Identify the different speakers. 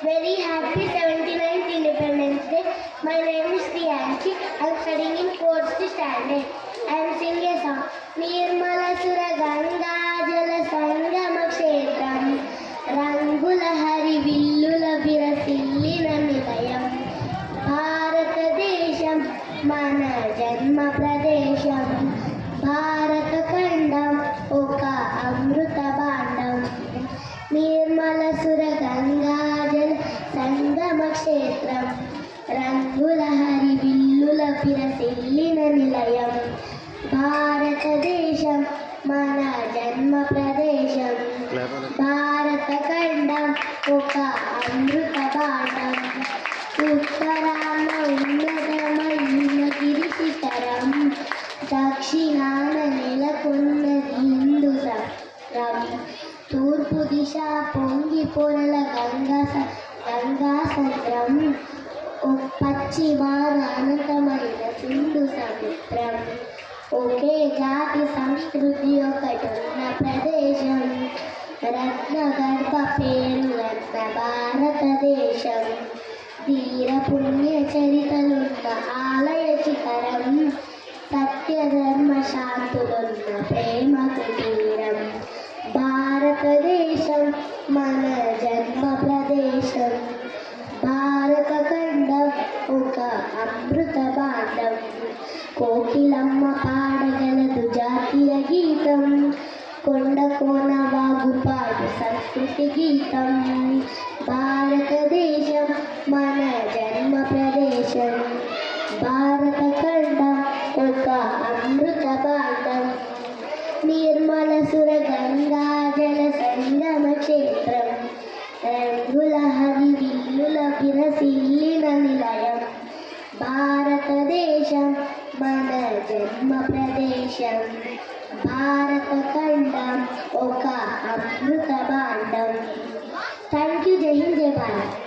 Speaker 1: Very happy 79th Independence Day. My name is Priyanshi. I am studying in 4th standard. I am singing a song. Nirmala Sura Ganga Jala Sangama Kshetram Rangula Hari Villula Virasillina Nilayam Bharata Desham Mana Janma Pradesham Bharata Kandam Oka Amruta Bandam Nirmala Sura Ganga Jala Sangama Kshetram Rangula Hari Villula Virasillina Nilayam భారతదేశం మన జన్మ ప్రదేశం భారతఖండం ఒక అమృత భాండం ఉత్తరాన ఉన్నతమైన గిరిశిఖరం దక్షిణాన నెలకొన్నది హిందూ సముద్రం తూర్పు దిశ పొంగి పొరల గంగా సంద్రం పశ్చిమాన అనంతమైన సింధు సముద్రం ఒకే జాతి సంస్కృతి ఒకటున్న ప్రదేశం రత్నగర్భ పేరుగన్న భారతదేశం ధీర పుణ్య చరితలున్న ఆలయ శిఖరం సత్యధర్మ శాంతులున్న ప్రేమ కుటీరం భారతదేశం మన జన్మ ప్రదేశం భారత ఖండం ఒక అమృత భాండం కోకిలమ్మ పాడగలదు జాతీయ గీతం కొండ కోన వాగుపాడు సంస్కృతి గీతం భారతదేశం మన జన్మ ప్రదేశం భారత ఖండం ఒక అమృత భాండం నిర్మల సుర గంగా జల సంగమ క్షేత్రం రంగుల హరి విల్లుల విరసిల్లిన నిలయం భారతదేశం మన జన్మ ప్రదేశం భారత ఖండం ఒక అమృత భాండం. Thank you. జై హింద్, జై భారత్.